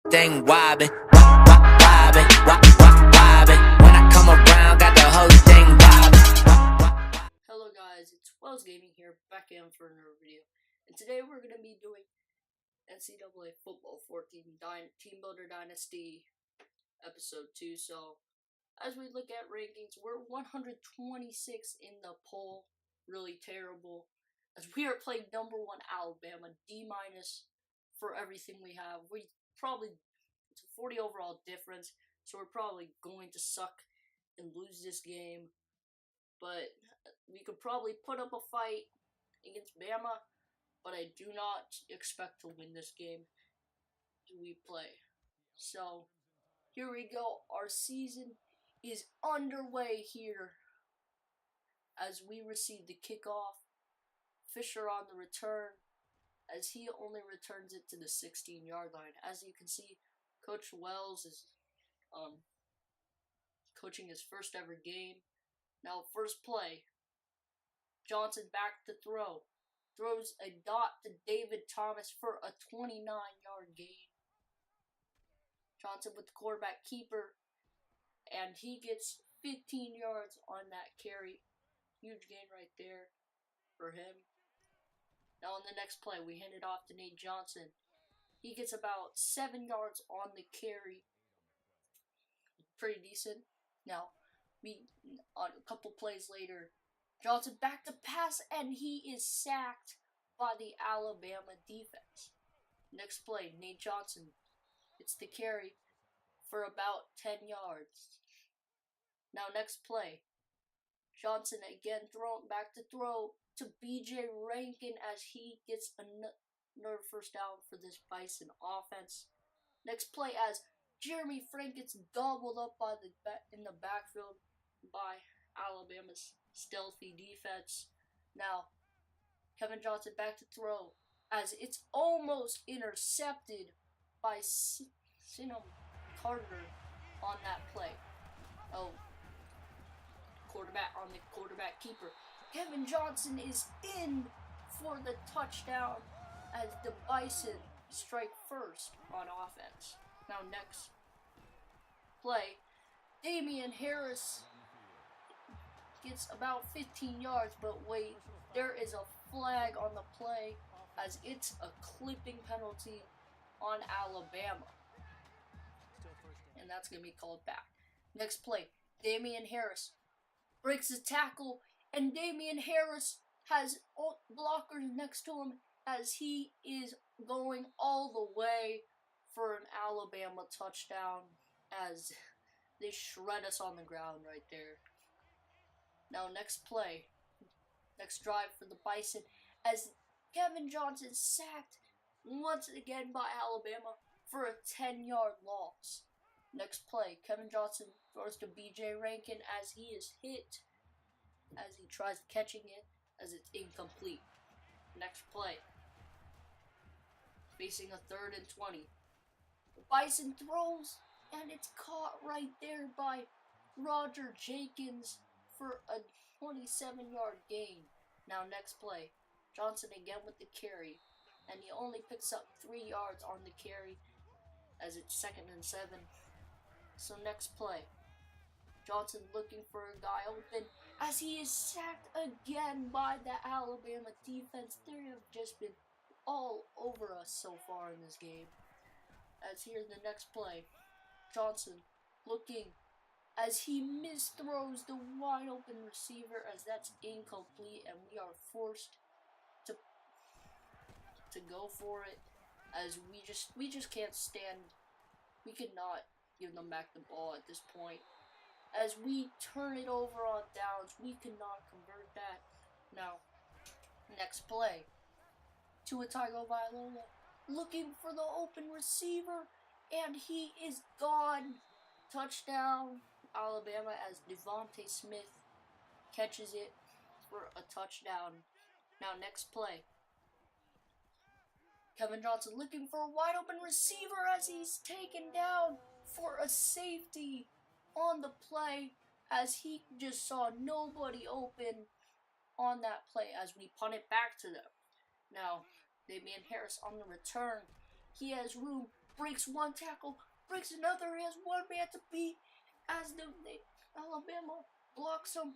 thing wobbin', wobbin', wobbin'. When I come around, got the whole thing wobbin'. Hello guys, it's Wells Gaming here, back in for another video. And today we're going to be doing NCAA Football 14 Teambuilder Dynasty Episode 2. So, as we look at rankings, we're 126 in the poll. Really terrible. As we are playing number 1 Alabama, D- for everything we have. It's a 40 overall difference, so we're probably going to suck and lose this game. But we could probably put up a fight against Bama, but I do not expect to win this game we play. So, here we go. Our season is underway here as we receive the kickoff. Fisher on the return, as he only returns it to the 16-yard line. As you can see, Coach Wells is coaching his first ever game. Now, first play, Johnson back to throw. Throws a dot to David Thomas for a 29-yard gain. Johnson with the quarterback keeper, and he gets 15 yards on that carry. Huge gain right there for him. Now, on the next play, we hand it off to Nate Johnson. He gets about 7 yards on the carry. Pretty decent. Now, on a couple plays later, Johnson back to pass, and he is sacked by the Alabama defense. Next play, Nate Johnson gets the carry for about 10 yards. Now, next play, Johnson again back to throw to B.J. Rankin as he gets another first down for this Bison offense. Next play, as Jeremy Frank gets gobbled up in the backfield by Alabama's stealthy defense. Now, Kevin Johnson back to throw as it's almost intercepted by Sinem Carter on that play. Oh, quarterback keeper. Kevin Johnson is in for the touchdown as the Bison strike first on offense. Now, next play, Damian Harris gets about 15 yards, but wait, there is a flag on the play as it's a clipping penalty on Alabama. And that's going to be called back. Next play, Damian Harris breaks the tackle, and Damian Harris has blockers next to him as he is going all the way for an Alabama touchdown as they shred us on the ground right there. Now, next play, next drive for the Bison, as Kevin Johnson sacked once again by Alabama for a 10-yard loss. Next play, Kevin Johnson throws to B.J. Rankin as he is hit as he tries catching it as it's incomplete. Next play, facing a 3rd and 20. The Bison throws, and it's caught right there by Roger Jenkins for a 27-yard gain. Now, next play, Johnson again with the carry, and he only picks up 3 yards on the carry as it's 2nd and 7. So next play, Johnson looking for a guy open as he is sacked again by the Alabama defense. They have just been all over us so far in this game. As here's the next play, Johnson looking as he misthrows the wide open receiver as that's incomplete, and we are forced to go for it as we just can't stand. We could not give them back the ball at this point. As we turn it over on downs, we cannot convert that. Now, next play, Tua Tagovailoa looking for the open receiver, and he is gone. Touchdown, Alabama, as Devontae Smith catches it for a touchdown. Now, next play, Kevin Johnson looking for a wide open receiver as he's taken down for a safety on the play as he just saw nobody open on that play as we punt it back to them. Now, Damian Harris on the return. He has room breaks one tackle, breaks another, he has one man to beat as Alabama blocks him,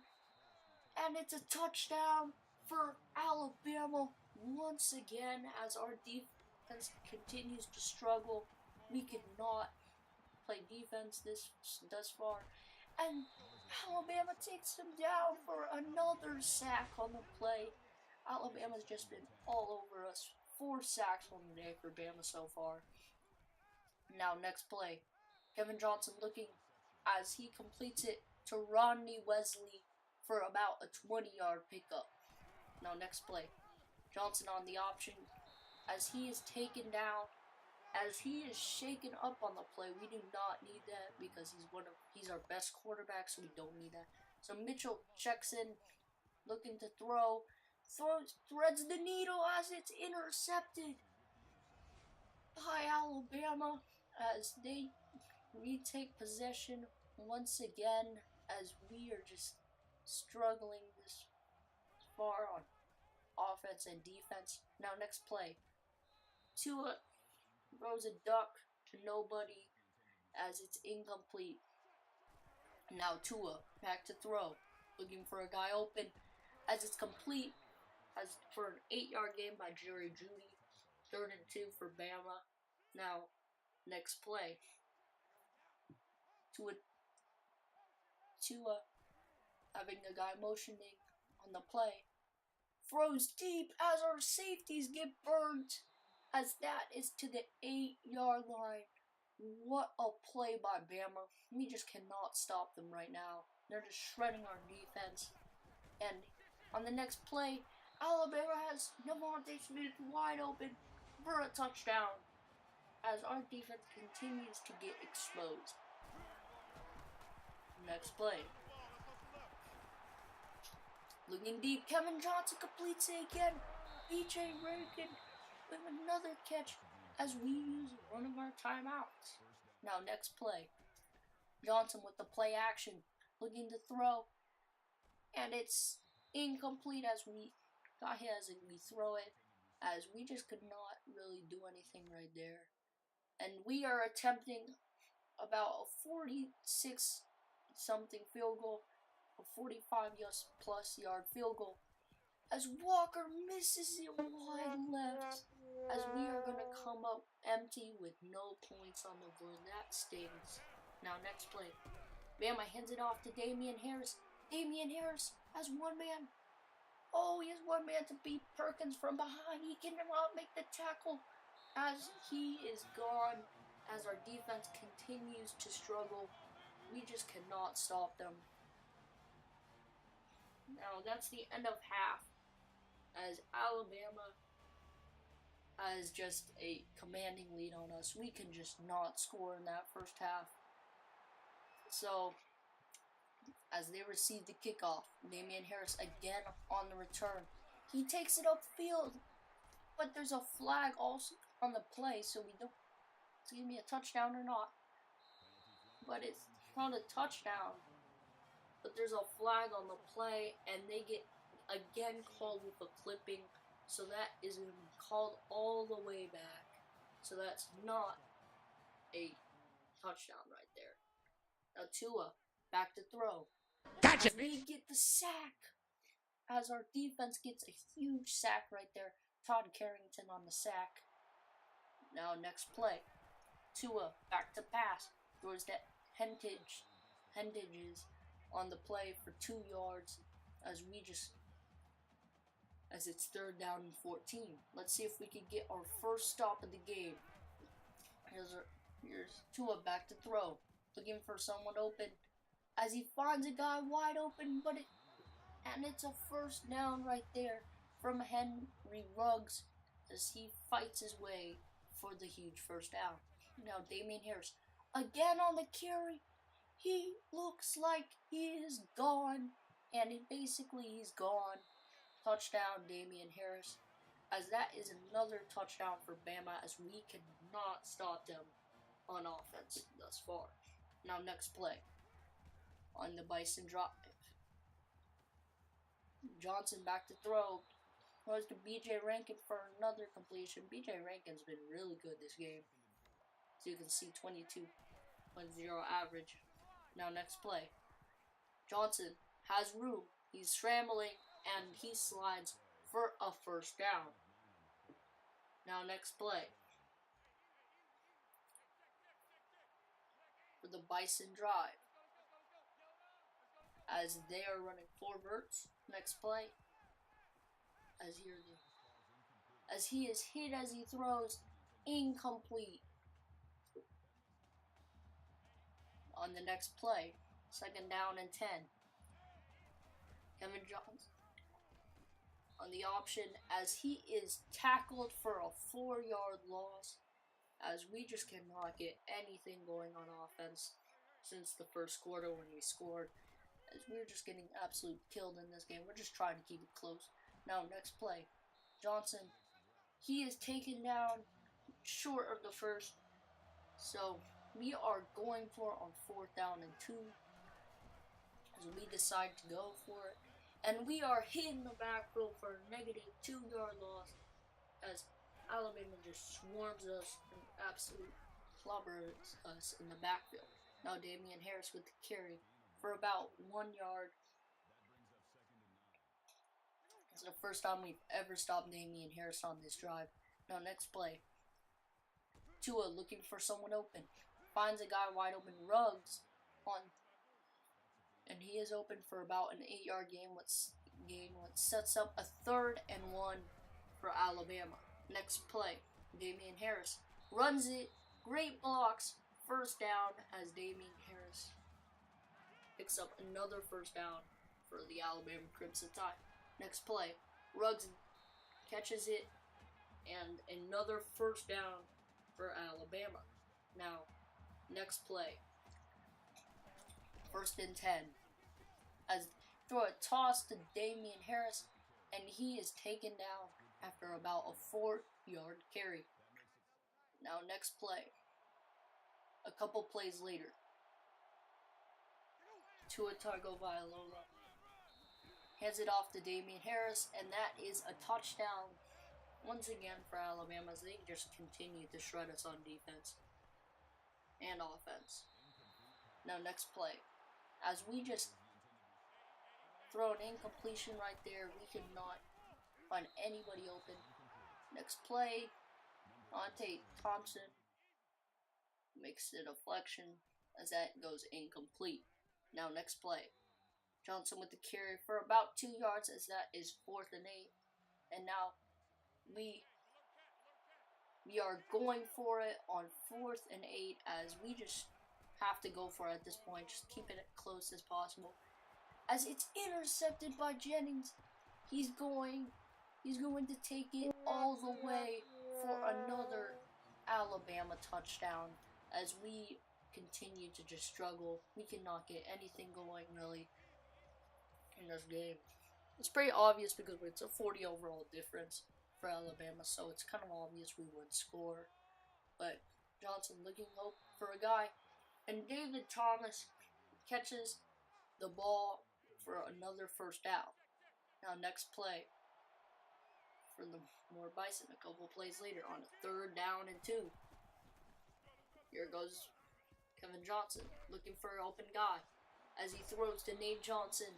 and it's a touchdown for Alabama once again as our defense continues to struggle. We cannot play defense thus far, and Alabama takes him down for another sack on the play. Alabama's just been all over us. 4 sacks on the day for Bama so far. Now, next play. Kevin Johnson looking as he completes it to Rodney Wesley for about a 20-yard pickup. Now, next play. Johnson on the option as he is taken down, as he is shaken up on the play. We do not need that because he's our best quarterback, so we don't need that. So Mitchell checks in, looking to throw, threads the needle as it's intercepted by Alabama as they retake possession once again as we are just struggling this far on offense and defense. Now, next play. Tua throws a duck to nobody as it's incomplete. Now Tua back to throw, looking for a guy open as it's complete as for an 8-yard gain by Jerry Jeudy. 3rd and 2 for Bama. Now, next play. Tua having a guy motioning on the play. Throws deep as our safeties get burnt as that is to the 8-yard line. What a play by Bama. We just cannot stop them right now. They're just shredding our defense. And on the next play, Alabama has Devontae Smith wide open for a touchdown as our defense continues to get exposed. Next play. Looking deep, Kevin Johnson completes it again. BJ Rankin with another catch as we use one of our timeouts. Now, next play. Johnson with the play action, looking to throw, and it's incomplete as we throw it, as we just could not really do anything right there. And we are attempting about a 46-something field goal, a 45-plus yard field goal, as Walker misses it wide left, as we are going to come up empty with no points on the board. That stings. Now, next play. Bama hands it off to Damian Harris. Damian Harris has one man. Oh, he has one man to beat Perkins from behind. He cannot make the tackle as he is gone, as our defense continues to struggle. We just cannot stop them. Now, that's the end of half, as Alabama has just a commanding lead on us. We can just not score in that first half. So, as they receive the kickoff, Damian Harris again on the return. He takes it upfield, but there's a flag also on the play, so we don't. It's going to be a touchdown or not. But it's not a touchdown. But there's a flag on the play, and they get again called with a clipping. So that is going to be called all the way back. So that's not a touchdown right there. Now Tua, back to throw. Gotcha. As we get the sack. As our defense gets a huge sack right there. Todd Carrington on the sack. Now next play. Tua, back to pass. Throws that Hendages on the play for 2 yards. As it's 3rd down and 14. Let's see if we can get our first stop of the game. Here's Tua back to throw. Looking for someone open. As he finds a guy wide open, and it's a first down right there from Henry Ruggs as he fights his way for the huge first down. Now Damian Harris again on the carry. He looks like he is gone, and he's gone. Touchdown, Damian Harris, as that is another touchdown for Bama, as we cannot stop them on offense thus far. Now next play. On the Bison drive. Johnson back to throw. Goes to BJ Rankin for another completion. BJ Rankin's been really good this game. So you can see 22.0 average. Now next play. Johnson has room. He's scrambling and he slides for a first down. Now next play. For the Bison drive. As they are running 4 verts. Next play. As he is hit as he throws, incomplete. On the next play, 2nd down and 10. Kevin Johnson on the option as he is tackled for a 4-yard loss, as we just cannot get anything going on offense since the first quarter when we scored, as we're just getting absolutely killed in this game. We're just trying to keep it close. Now next play, Johnson, he is taken down short of the first, so we are going for on 4th down and 2, as we decide to go for it. And we are hitting the backfield for a negative 2-yard loss, as Alabama just swarms us and absolutely clobbers us in the backfield. Now Damian Harris with the carry for about 1 yard. It's the first time we've ever stopped Damian Harris on this drive. Now next play. Tua looking for someone open. Finds a guy wide open, Ruggs on, and he is open for about an 8-yard gain, what sets up a 3rd and 1 for Alabama. Next play, Damian Harris runs it, great blocks, 1st down, as Damian Harris picks up another 1st down for the Alabama Crimson Tide. Next play, Ruggs catches it, and another 1st down for Alabama. Now, next play, 1st and 10, as throw a toss to Damian Harris, and he is taken down after about a 4-yard carry. Now next play, a couple plays later, Tua Tagovailoa hands it off to Damian Harris, and that is a touchdown once again for Alabama, as they just continue to shred us on defense and offense. Now next play, as we just throw an incompletion right there, we could not find anybody open. Next play, Monte Thompson makes the deflection as that goes incomplete. Now next play, Johnson with the carry for about 2 yards, as that is 4th and 8. And now we are going for it on 4th and 8, as we just have to go for it at this point, just keeping it close as possible. As it's intercepted by Jennings, he's going to take it all the way for another Alabama touchdown, as we continue to just struggle. We cannot get anything going really in this game. It's pretty obvious because it's a 40 overall difference for Alabama, so it's kind of obvious we would score. But Johnson looking low for a guy, and David Thomas catches the ball for another 1st down. Now next play for the more Bison, a couple plays later on a 3rd down and 2. Here goes Kevin Johnson looking for an open guy as he throws to Nate Johnson,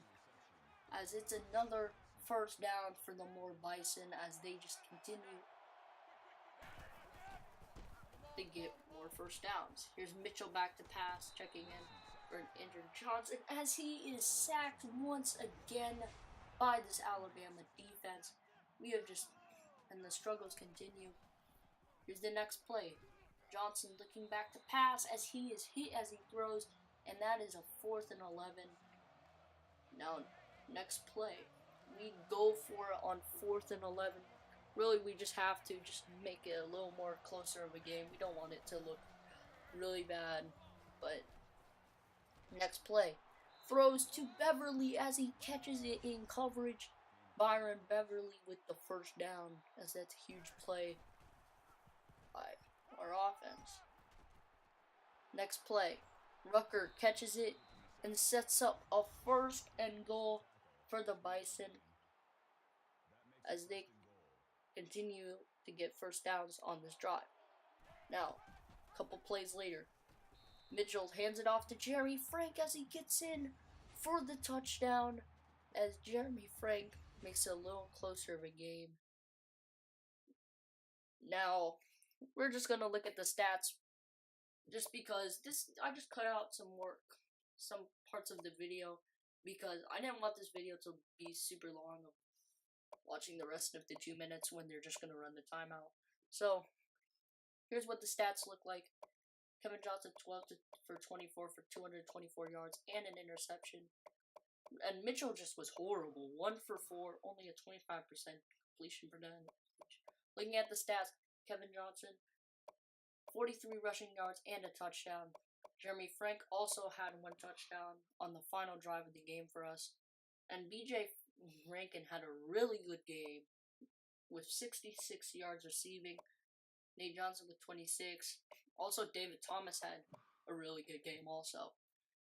as it's another 1st down for the more Bison, as they just continue to get more 1st downs. Here's Mitchell back to pass, checking in for an injured Johnson, as he is sacked once again by this Alabama defense. We have just, and the struggles continue. Here's the next play. Johnson looking back to pass, as he is hit as he throws, and that is a 4th and 11. Now, next play, we go for it on 4th and 11. Really, we just have to just make it a little more closer of a game. We don't want it to look really bad. But next play, throws to Beverly as he catches it in coverage. Byron Beverly with the 1st down, as that's a huge play by our offense. Next play, Rucker catches it and sets up a 1st and goal for the Bison, as they continue to get 1st downs on this drive. Now, A couple plays later, Mitchell hands it off to Jeremy Frank as he gets in for the touchdown, as Jeremy Frank makes it a little closer of a game. Now, we're just going to look at the stats just because I just cut out some parts of the video because I didn't want this video to be super long of watching the rest of the 2 minutes when they're just going to run the timeout. So, here's what the stats look like. Kevin Johnson 12 for 24 for 224 yards and an interception. And Mitchell just was horrible. 1 for 4, only a 25% completion percentage. Looking at the stats, Kevin Johnson 43 rushing yards and a touchdown. Jeremy Frank also had 1 touchdown on the final drive of the game for us. And BJ Rankin had a really good game with 66 yards receiving. Nate Johnson with 26. Also, David Thomas had a really good game also.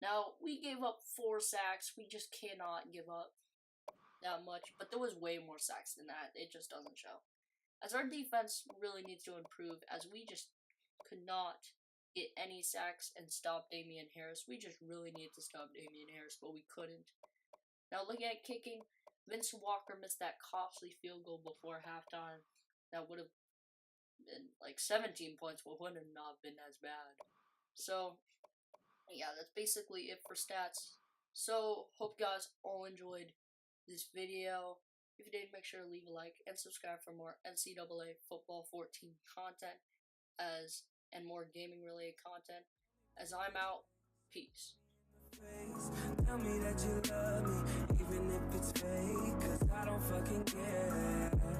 Now, we gave up 4 sacks. We just cannot give up that much. But there was way more sacks than that. It just doesn't show. As our defense really needs to improve, as we just could not get any sacks and stop Damian Harris. We just really need to stop Damian Harris, but we couldn't. Now, looking at kicking, Vince Walker missed that costly field goal before halftime. That would have been like 17 points, but would have not been as bad. So, yeah, that's basically it for stats. So, hope you guys all enjoyed this video. If you did, make sure to leave a like and subscribe for more NCAA Football 14 content and more gaming related content. As I'm out, peace. Tell me that you love me, even if it's fake, 'cause I don't fucking care at all.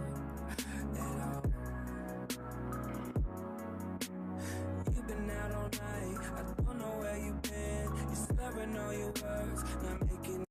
You've been out all night, I don't know where you've been. You're slurring all your words, not making